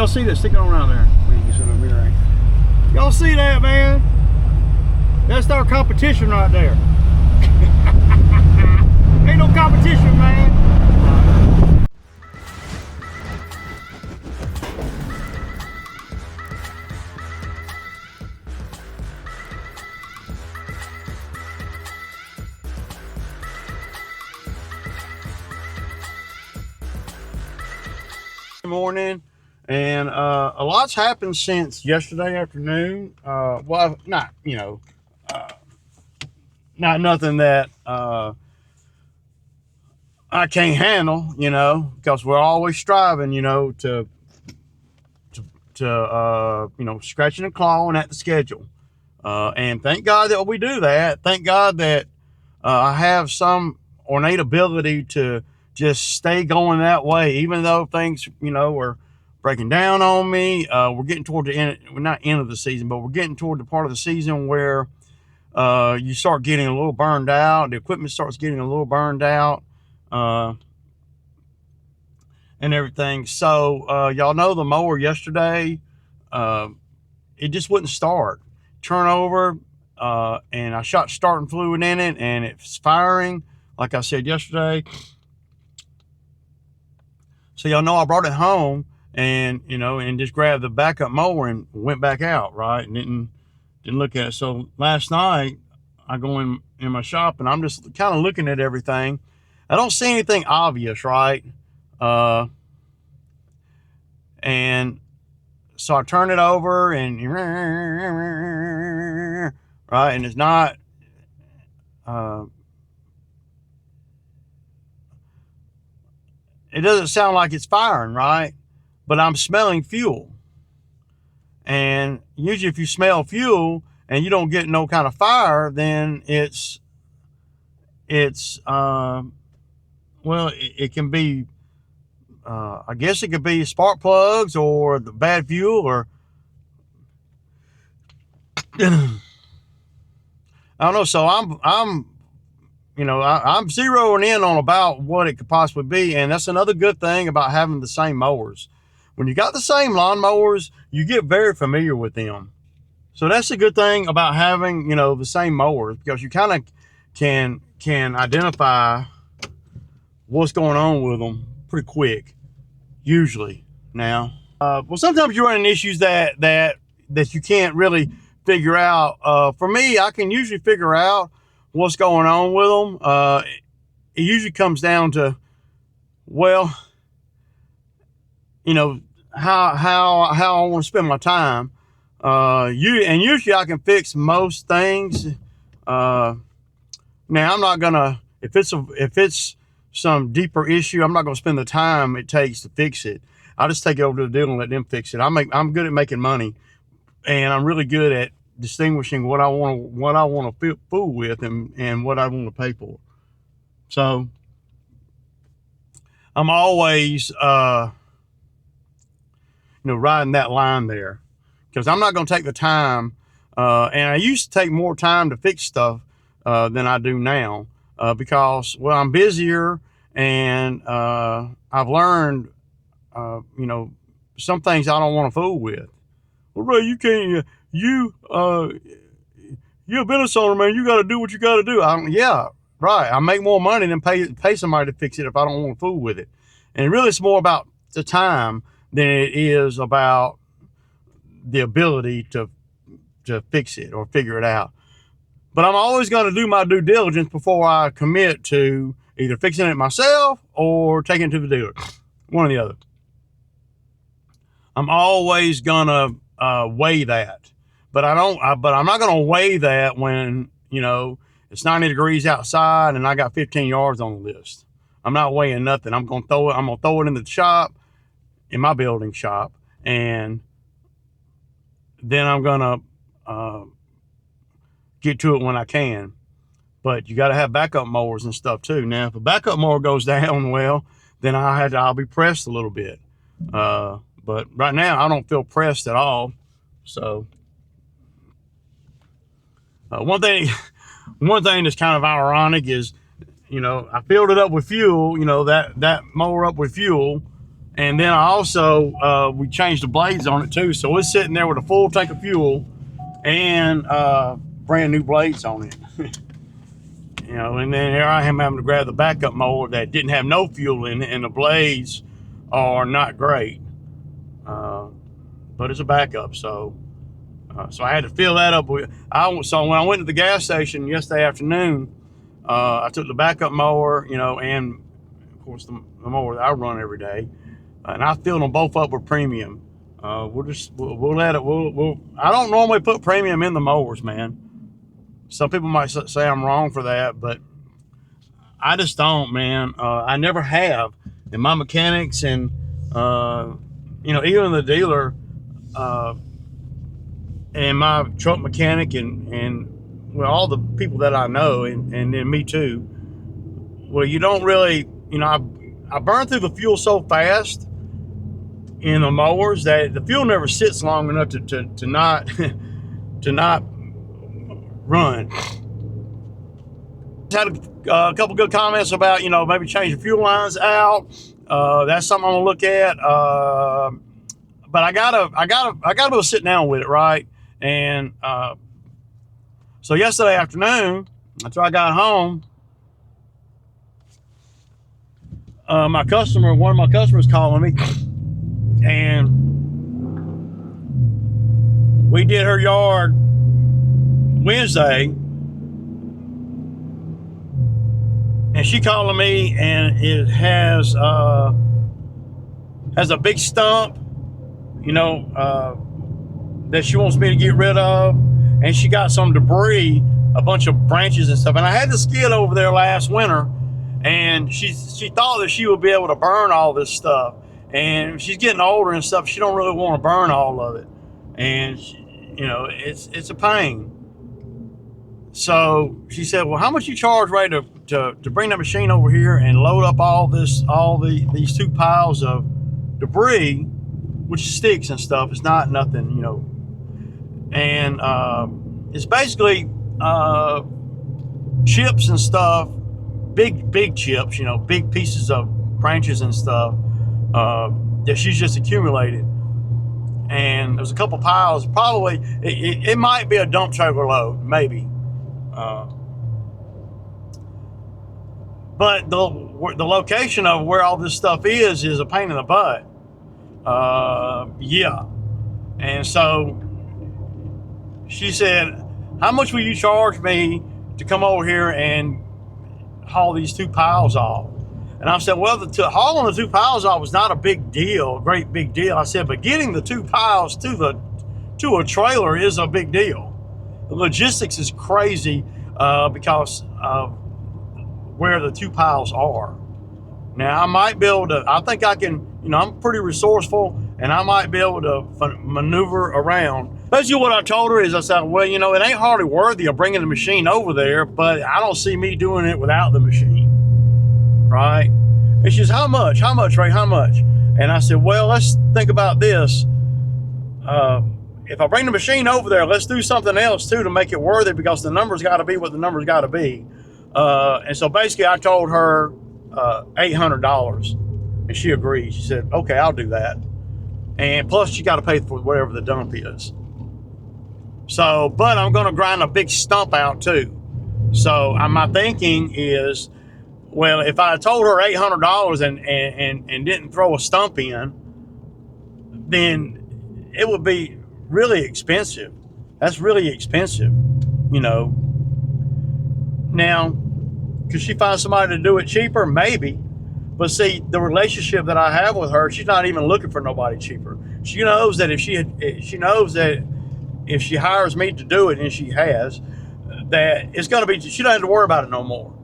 Y'all see that sticking around there? Y'all see that, man? That's our competition right there. Ain't no competition, man. Good morning. And a lot's happened since yesterday afternoon. Well, not, you know, not nothing that I can't handle, you know, because we're always striving, you know, to you know, scratching and clawing at the schedule. And thank God that we do that. Thank God that I have some ornate ability to just stay going that way, even though things, you know, are breaking down on me. We're getting toward the end, well, not end of the season, but we're getting toward the part of the season where you start getting a little burned out. The equipment starts getting a little burned out and everything. So y'all know the mower yesterday, it just wouldn't start. Turnover, and I shot starting fluid in it, and it's firing, like I said yesterday. So y'all know I brought it home, and you know, and just grabbed the backup mower and went back out, right, and didn't look at it. So last night I go in my shop, and I'm just kind of looking at everything. I don't see anything obvious, right? And so I turn it over, and right, and it's not it doesn't sound like it's firing, right? But I'm smelling fuel. And usually if you smell fuel and you don't get no kind of fire, then it's well, it can be, I guess it could be spark plugs or the bad fuel, or I don't know. So I'm you know, I'm zeroing in on about what it could possibly be. And that's another good thing about having the same mowers. When you got the same lawn mowers, you get very familiar with them. So that's a good thing about having, you know, the same mowers, because you kind of can identify what's going on with them pretty quick, usually now. Well, sometimes you're running issues that you can't really figure out. For me, I can usually figure out what's going on with them. It usually comes down to, well, you know, how I want to spend my time. Usually I can fix most things. Now I'm not gonna, if it's some deeper issue, I'm not gonna spend the time it takes to fix it. I'll just take it over to the dealer and let them fix it. I'm good at making money, and I'm really good at distinguishing what I want to fool with and what I want to pay for. So I'm always you know, riding that line there, because I'm not going to take the time, and I used to take more time to fix stuff than I do now, because, well, I'm busier, and I've learned you know, some things I don't want to fool with. Well, Ray, you can't, you're a business owner, man. You got to do what you got to do. Yeah, right. I make more money than pay somebody to fix it if I don't want to fool with it. And really, it's more about the time than it is about the ability to fix it or figure it out. But I'm always going to do my due diligence before I commit to either fixing it myself or taking it to the dealer. One or the other. I'm always gonna weigh that, but but I'm not gonna weigh that when, you know, it's 90 degrees outside and I got 15 yards on the list. I'm not weighing nothing. I'm gonna throw it in the shop, in my building shop, and then I'm gonna get to it when I can. But you got to have backup mowers and stuff too. Now, if a backup mower goes down, well, then I'll be pressed a little bit. But right now I don't feel pressed at all. So one thing that's kind of ironic is, you know, I filled it up with fuel, you know, that mower up with fuel, And then I also, we changed the blades on it too. So it's sitting there with a full tank of fuel and brand new blades on it. You know, and then here I am having to grab the backup mower that didn't have no fuel in it, and the blades are not great. But it's a backup, so so I had to fill that up with. So when I went to the gas station yesterday afternoon, I took the backup mower, you know, and of course the mower that I run every day, and I filled them both up with premium. We'll let it. I don't normally put premium in the mowers, man. Some people might say I'm wrong for that, but I just don't, man. I never have. And my mechanics and you know, even the dealer and my truck mechanic and well, all the people that I know and then me too. Well, you don't really, you know, I burn through the fuel so fast in the mowers that the fuel never sits long enough to not to not run. Had a couple good comments about, you know, maybe change the fuel lines out. That's something I'm gonna look at. But I gotta be able to sit down with it, right? And so yesterday afternoon, after I got home, one of my customers calling me, and we did her yard Wednesday, and she calling me, and it has a big stump, you know, that she wants me to get rid of, and she got some debris, a bunch of branches and stuff. And I had the skid over there last winter, and she thought that she would be able to burn all this stuff. And she's getting older and stuff. She don't really want to burn all of it, and you know, it's a pain. So she said, "Well, how much you charge, Ray, to bring the machine over here and load up these 2 piles of debris, which is sticks and stuff? It's not nothing, you know." And it's basically chips and stuff, big chips, you know, big pieces of branches and stuff that she's just accumulated. And there's a couple piles. Probably it might be a dump trailer load, maybe. But the location of where all this stuff is a pain in the butt. Yeah. And so she said, "How much will you charge me to come over here and haul these 2 piles off?" And I said, "Well, hauling the 2 piles off was not a big deal, great big deal." I said, "But getting the 2 piles to a trailer is a big deal. The logistics is crazy because of where the 2 piles are." Now, I might be able to, I think I can, you know, I'm pretty resourceful, and I might be able to maneuver around. Basically what I told her is, I said, "Well, you know, it ain't hardly worthy of bringing the machine over there, but I don't see me doing it without the machine, right?" And she says, How much, Ray, how much?" And I said, "Well, let's think about this. If I bring the machine over there, let's do something else too to make it worthy, because the numbers got to be what the numbers got to be." And so basically I told her $800, and she agreed. She said, "Okay, I'll do that. And plus you got to pay for whatever the dump is." So, but I'm going to grind a big stump out too. So my thinking is, well, if I told her $800 and didn't throw a stump in, then it would be really expensive. That's really expensive, you know. Now, could she find somebody to do it cheaper? Maybe. But see, the relationship that I have with her, she's not even looking for nobody cheaper. She knows that if she hires me to do it, and she has, that it's going to be, she don't have to worry about it no more.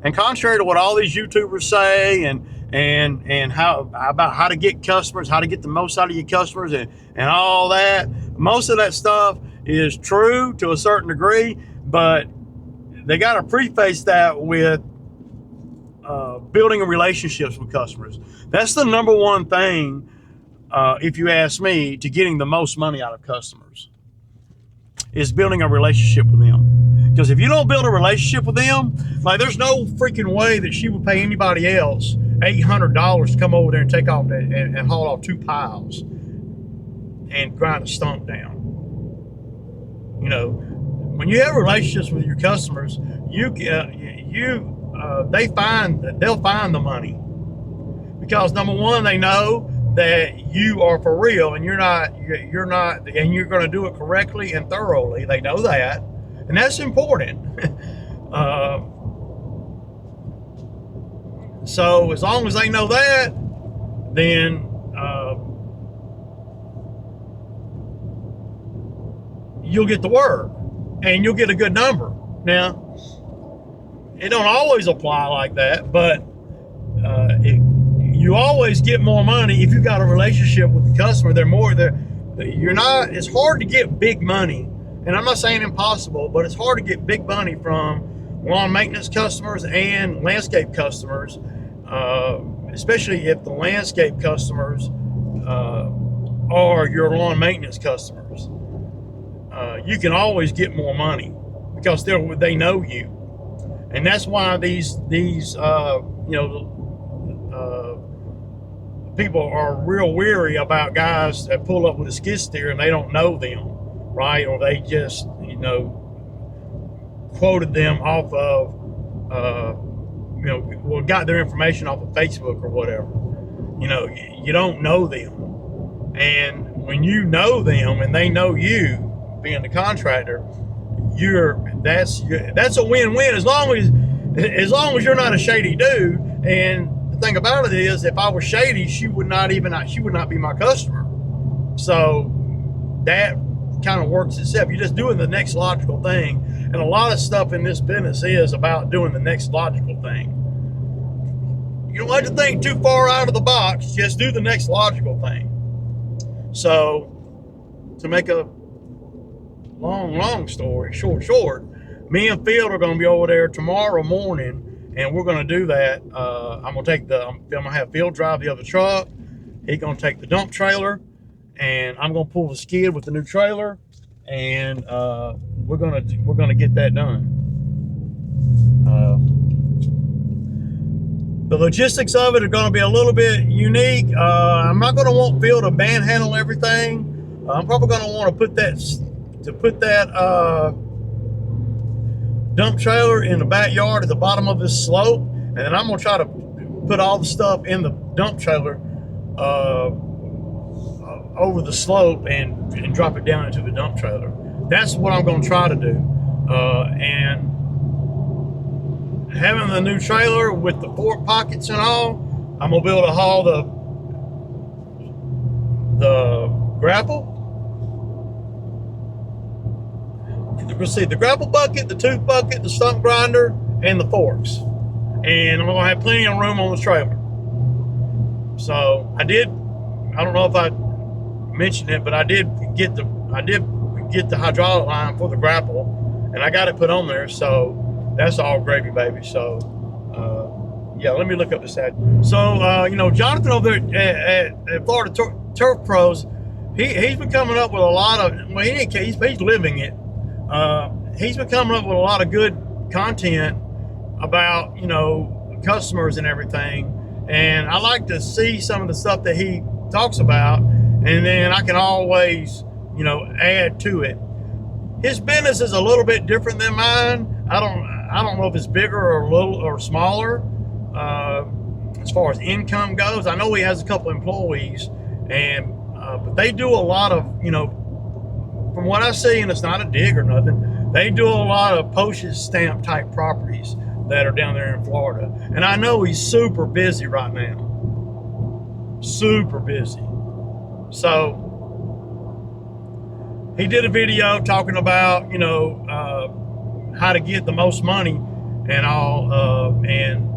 And contrary to what all these YouTubers say, and how to get customers, how to get the most out of your customers, and all that, most of that stuff is true to a certain degree, but they got to preface that with building relationships with customers. That's the number one thing, if you ask me, to getting the most money out of customers, is building a relationship with them. Because if you don't build a relationship with them, like there's no freaking way that she would pay anybody else $800 to come over there and take off and haul off 2 piles and grind a stump down. You know, when you have relationships with your customers, they'll find the money, because number one, they know that you are for real and you're not, and you're going to do it correctly and thoroughly. They know that, and that's important. So as long as they know that, then you'll get the work and you'll get a good number. Now, it don't always apply like that, but you always get more money if you got a relationship with the customer. It's hard to get big money, and I'm not saying impossible, but it's hard to get big money from lawn maintenance customers and landscape customers, especially if the landscape customers are your lawn maintenance customers. You can always get more money because they know you, and that's why these people are real weary about guys that pull up with a skid steer and they don't know them, right? Or they just quoted them off of got their information off of Facebook or whatever. You don't know them, and when you know them and they know you, being the contractor, that's a win-win, as long as you're not a shady dude. And the thing about it is, if I was shady, she would not be my customer. So that kind of works itself. You're just doing the next logical thing, and a lot of stuff in this business is about doing the next logical thing. You don't have to think too far out of the box. Just do the next logical thing. So, to make a long story short, me and Phil are going to be over there tomorrow morning, and we're going to do that. I'm going to have Phil drive the other truck. He's going to take the dump trailer, and I'm going to pull the skid with the new trailer, and we're going to get that done. The logistics of it are going to be a little bit unique. I'm not going to want Phil to manhandle everything. I'm probably going to want to put that dump trailer in the backyard at the bottom of this slope, and then I'm going to try to put all the stuff in the dump trailer over the slope and drop it down into the dump trailer. That's what I'm going to try to do. And having the new trailer with the 4 pockets and all, I'm going to be able to haul the grapple. We'll see the grapple bucket, the tooth bucket, the stump grinder, and the forks. And I'm going to have plenty of room on the trailer. So I don't know if I mentioned it, but I did get the hydraulic line for the grapple, and I got it put on there. So that's all gravy, baby. So yeah, let me look up this ad. So Jonathan over there at Florida Turf Pros, he's been coming up with a lot of, well, he's living it. He's been coming up with a lot of good content about, customers and everything. And I like to see some of the stuff that he talks about, and then I can always, add to it. His business is a little bit different than mine. I don't know if it's bigger or little or smaller, as far as income goes. I know he has a couple employees, and but they do a lot of, from what I see, and it's not a dig or nothing, they do a lot of postage stamp type properties that are down there in Florida. And I know he's super busy right now. Super busy. So he did a video talking about, how to get the most money and all, and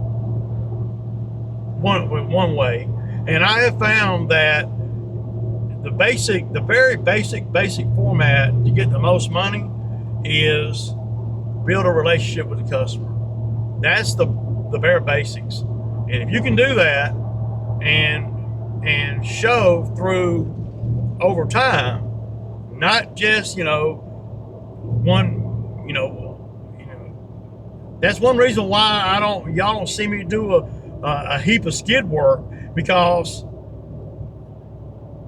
one way. And I have found that the very basic format to get the most money is build a relationship with the customer. That's the bare basics. And if you can do that and show through over time, not just, That's one reason why y'all don't see me do a heap of skid work, because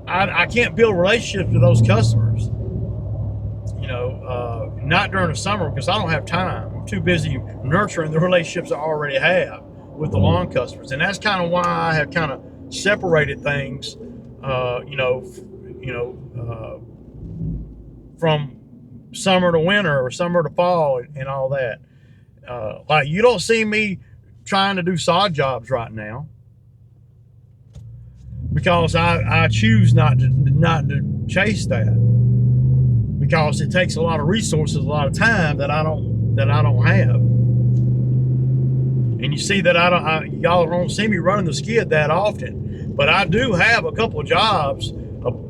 I can't build relationships with those customers. You know, not during the summer, because I don't have time. I'm too busy nurturing the relationships I already have with the lawn customers, and that's kind of why I have kind of separated things. From summer to winter, or summer to fall, and all that. Like, you don't see me trying to do sod jobs right now, because I choose not to chase that, because it takes a lot of resources, a lot of time that I don't have. And you see that y'all don't see me running the skid that often, but I do have a couple of jobs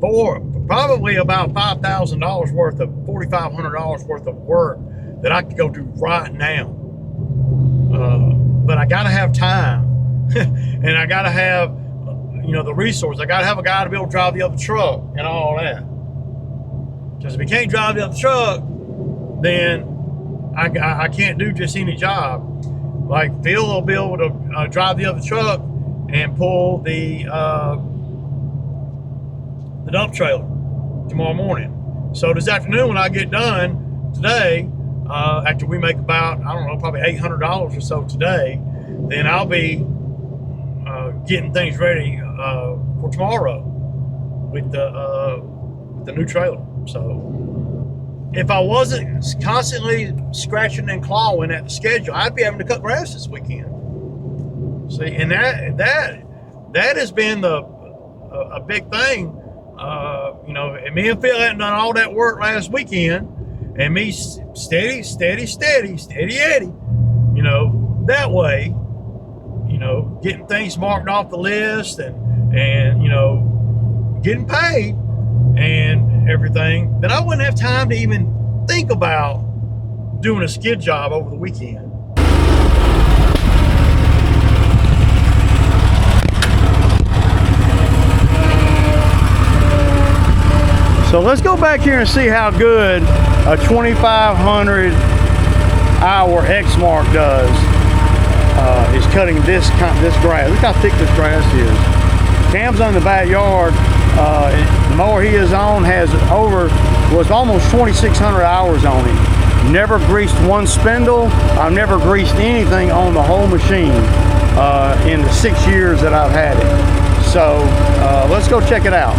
for probably about $5,000 worth of $4,500 worth of work that I could go do right now. But I gotta have time, and I gotta have, the resource. I gotta have a guy to be able to drive the other truck and all that. Because if he can't drive the other truck, then I can't do just any job. Like, Phil will be able to drive the other truck and pull the dump trailer tomorrow morning. So this afternoon, when I get done today, after we make about, I don't know, probably $800 or so today, then I'll be getting things ready for tomorrow with the new trailer. So if I wasn't constantly scratching and clawing at the schedule, I'd be having to cut grass this weekend. See, and that has been a big thing. And me and Phil hadn't done all that work last weekend, and me steady Eddie, that way, getting things marked off the list, and getting paid and everything, that I wouldn't have time to even think about doing a skid job over the weekend. So let's go back here and see how good a 2,500 hour Exmark does. Is cutting this grass. Look how thick this grass is. Cam's on the backyard. The mower he is on was almost 2,600 hours on it. Never greased one spindle. I've never greased anything on the whole machine in the 6 years that I've had it. So let's go check it out.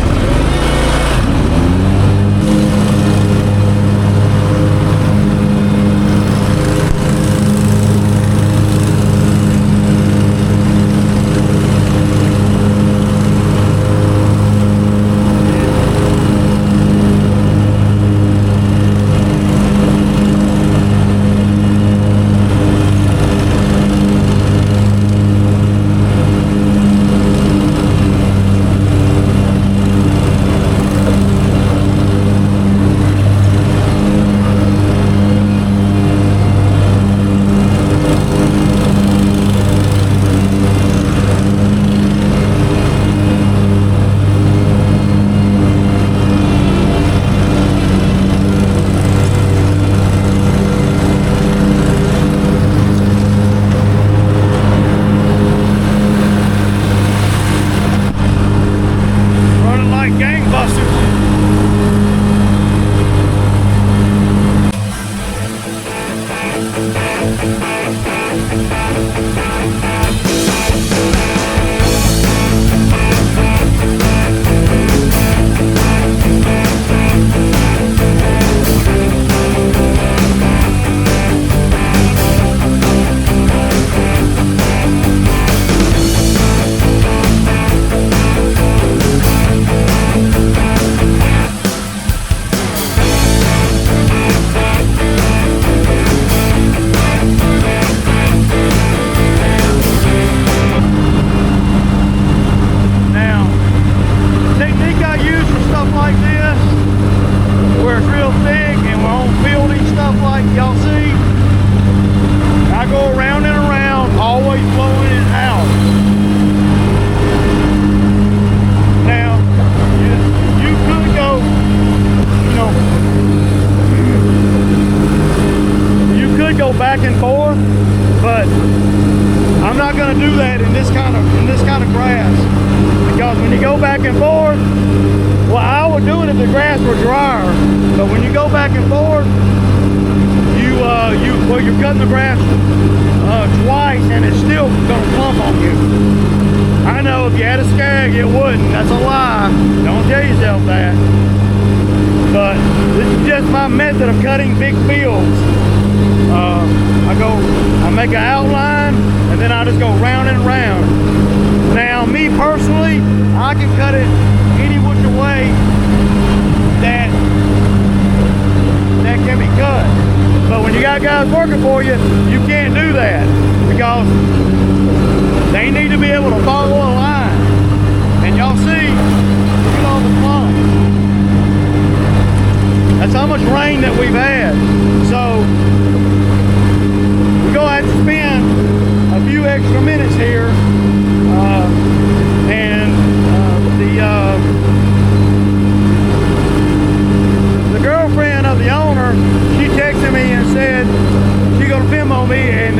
Back and forth, this kind of grass, because when you go back and forth, well, I would do it if the grass were drier, but when you go back and forth, you're cutting the grass twice, and it's still gonna clump on you. I know if you had a skag, it wouldn't. That's a lie. Don't tell yourself that. But this is just my method of cutting big fields. I make an outline, and then I just go round and round. Now, me personally, I can cut it any which way that can be cut. But when you got guys working for you, you can't do that, because they need to be able to follow a line. And y'all see, look at all the clumps. That's how much rain that we've had. So we're gonna have to spend a few extra minutes here, the girlfriend of the owner, she texted me and said she's gonna Venmo me, and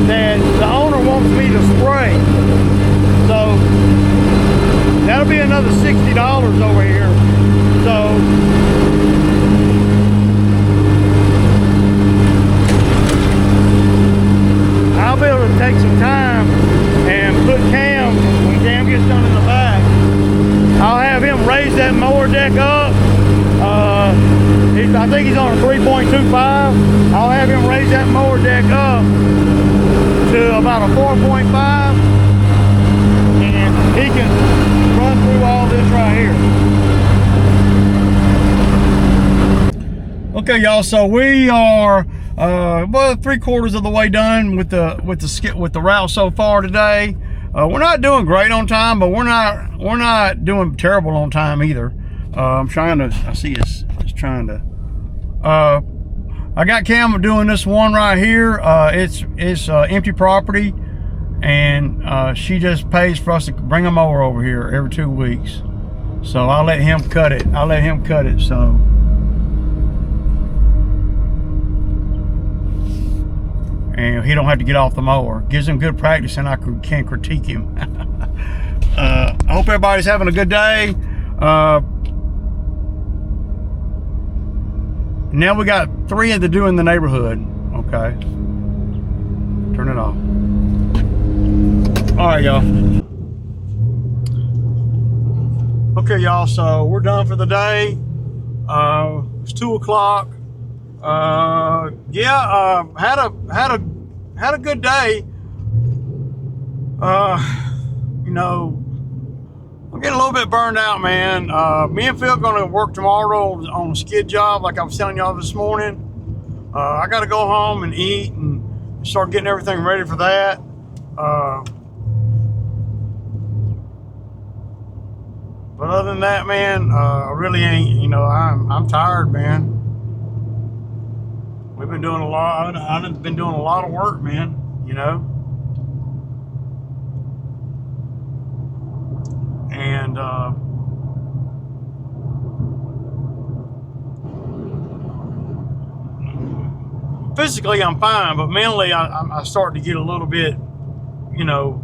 that the owner wants me to spray. So that'll be another $60 over here. So I'll be able to take some time and put Cam, when Cam gets done in the back, I'll have him raise that mower deck up. I think he's on a 3.25. I'll have him raise that mower deck up to about a 4.5, and he can run through all this right here. Okay, y'all. So we are well, 3/4 of the way done with the route so far today. We're not doing great on time, but we're not doing terrible on time either. I'm trying to. I see it's trying to. I got Cam doing this one right here. It's empty property, and she just pays for us to bring a mower over here every 2 weeks. So I'll let him cut it. So. And he don't have to get off the mower. Gives him good practice, and I can critique him. I hope everybody's having a good day. Now we got 3 to do in the neighborhood. Okay. Turn it off. All right, y'all. Okay, y'all. So we're done for the day. It's 2 o'clock. Yeah, had a good day. You know, I'm getting a little bit burned out, man. Me and Phil gonna work tomorrow on a skid job, like I was telling y'all this morning. I gotta go home and eat and start getting everything ready for that. But other than that, man, I really ain't. You know, I'm tired, man. We've been doing a lot. I've been doing a lot of work, man. You know, and physically I'm fine, but mentally I start to get a little bit, you know,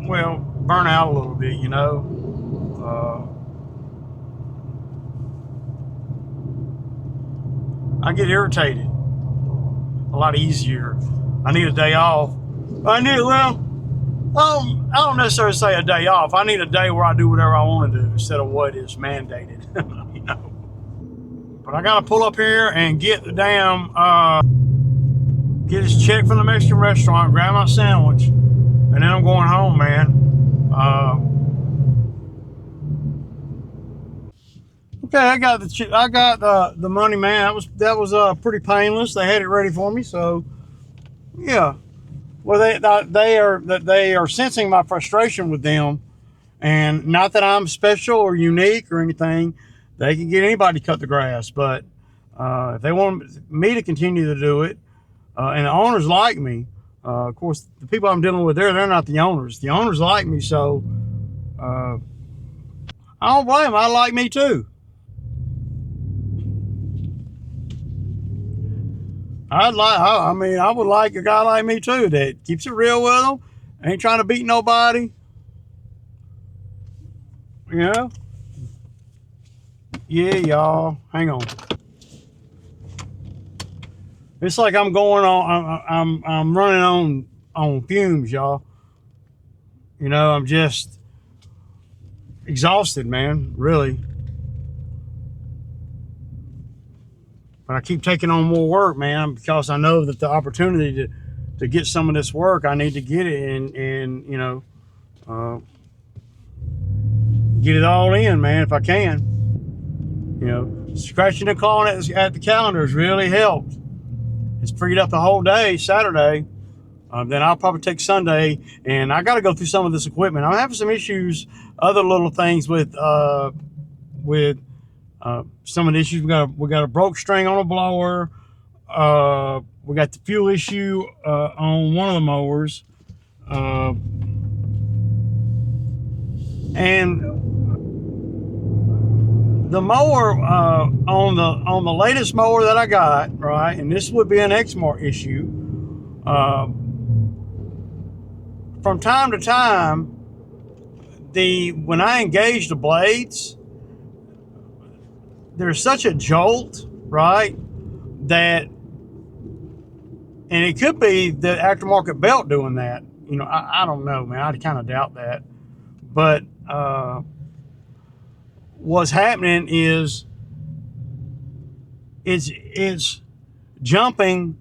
well, burn out a little bit. You know. I get irritated a lot easier. I need a day off. I don't necessarily say a day off. I need a day where I do whatever I want to do instead of what is mandated. You know. But I gotta pull up here and get the damn get this check from the Mexican restaurant, grab my sandwich, and then I'm going home, man. Okay, I got the money, man. That was pretty painless. They had it ready for me, so yeah. Well, they are sensing my frustration with them, and not that I'm special or unique or anything. They can get anybody to cut the grass, but if they want me to continue to do it, and the owners like me, of course, the people I'm dealing with they're not the owners. The owners like me, so I don't blame them. I like me too. I would like a guy like me too that keeps it real with them, Ain't trying to beat nobody, you know. Yeah, y'all. Hang on. It's like I'm going on. I'm running on fumes, y'all. You know, I'm just exhausted, man. Really. But I keep taking on more work, man, because I know that the opportunity to get some of this work, I need to get it and you know, uh, get it all in, man, if I can. You know, scratching and clawing at the calendar has really helped. It's freed up the whole day, Saturday. Then I'll probably take Sunday, and I got to go through some of this equipment. I'm having some issues, other little things with some of the issues. We got a broke string on a blower. We got the fuel issue on one of the mowers, and the mower on the latest mower that I got, right, and this would be an Exmark issue. From time to time, when I engage the blades, there's such a jolt, right, that, and it could be the aftermarket belt doing that. You know, I don't know, man. I kind of doubt that. But what's happening is it's jumping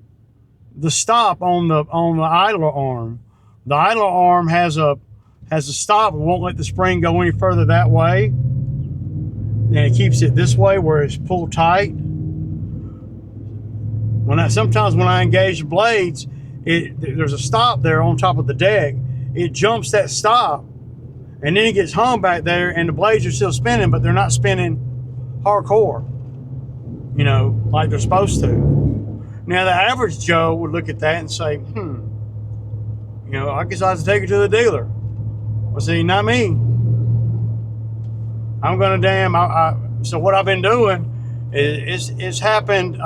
the stop on the idler arm. The idler arm has a stop. It won't let the spring go any further that way, and it keeps it this way where it's pulled tight. Sometimes when I engage the blades, there's a stop there on top of the deck. It jumps that stop, and then it gets hung back there, and the blades are still spinning, but they're not spinning hardcore, you know, like they're supposed to. Now, the average Joe would look at that and say, you know, I guess I have to take it to the dealer. Well, see, not me. I'm going to so what I've been doing is it's happened,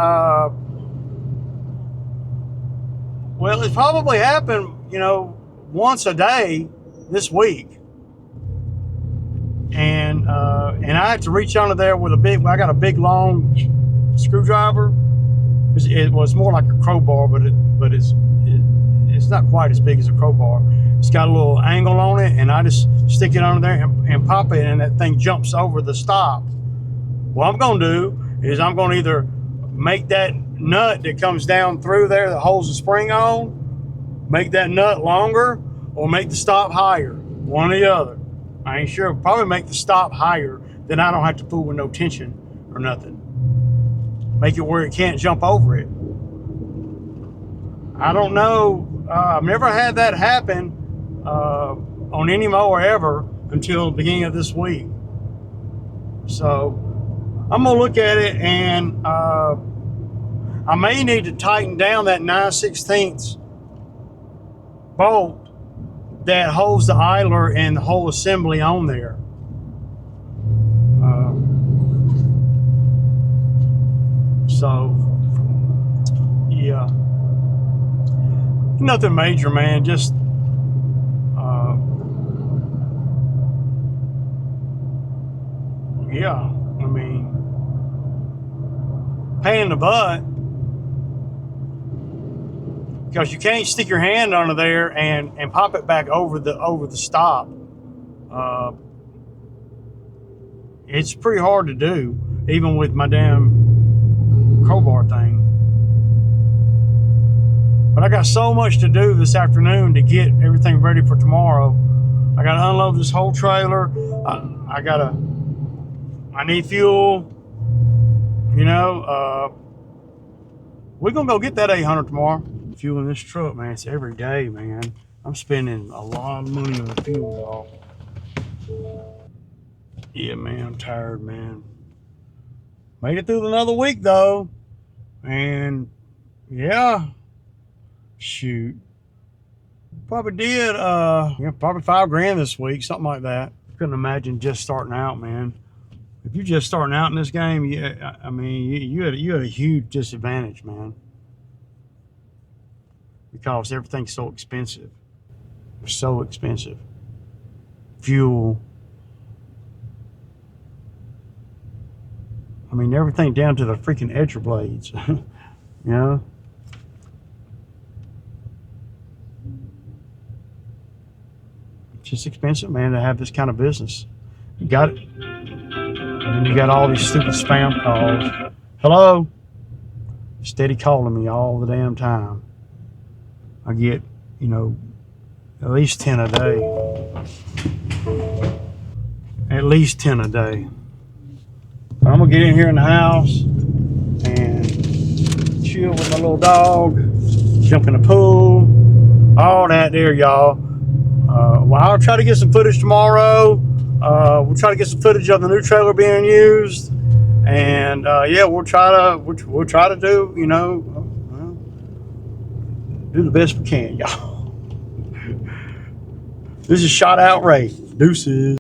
well, it's probably happened, you know, once a day this week. And I had to reach under there with I got a big long screwdriver. It was more like a crowbar, but it's not quite as big as a crowbar. It's got a little angle on it, and I just stick it under there and pop it, and that thing jumps over the stop. What I'm going to do is I'm going to either make that nut that comes down through there that holds the spring on, make that nut longer, or make the stop higher. One or the other. I ain't sure. Probably make the stop higher, then I don't have to fool with no tension or nothing. Make it where it can't jump over it. I don't know. I've never had that happen on any mower ever until the beginning of this week. So I'm gonna look at it, and I may need to tighten down that 9/16 bolt that holds the idler and the whole assembly on there. So yeah, nothing major, man. Just yeah, I mean, pain in the butt, because you can't stick your hand under there and pop it back over the stop. It's pretty hard to do, even with my damn crowbar thing. But I got so much to do this afternoon to get everything ready for tomorrow. I got to unload this whole trailer. I need fuel. You know, we're gonna go get that 800 tomorrow. Fueling this truck, man. It's every day, man. I'm spending a lot of money on fuel, y'all. Yeah, man, I'm tired, man. Made it through another week, though. And, yeah. Shoot. Probably did, probably $5 grand this week, something like that. Couldn't imagine just starting out, man. If you're just starting out in this game, yeah, I mean, you had a huge disadvantage, man. Because everything's so expensive. So expensive. Fuel. I mean, everything down to the freaking edger blades. You know? It's just expensive, man, to have this kind of business. You got it. And then you got all these stupid spam calls. Hello? Steady calling me all the damn time. I get, you know, at least 10 a day. At least 10 a day. But I'm gonna get in here in the house and chill with my little dog, jump in the pool, all that there, y'all. Well, I'll try to get some footage tomorrow. We'll try to get some footage of the new trailer being used, and yeah, we'll try to do, you know, do the best we can, y'all. This is Shot Out Ray. Deuces.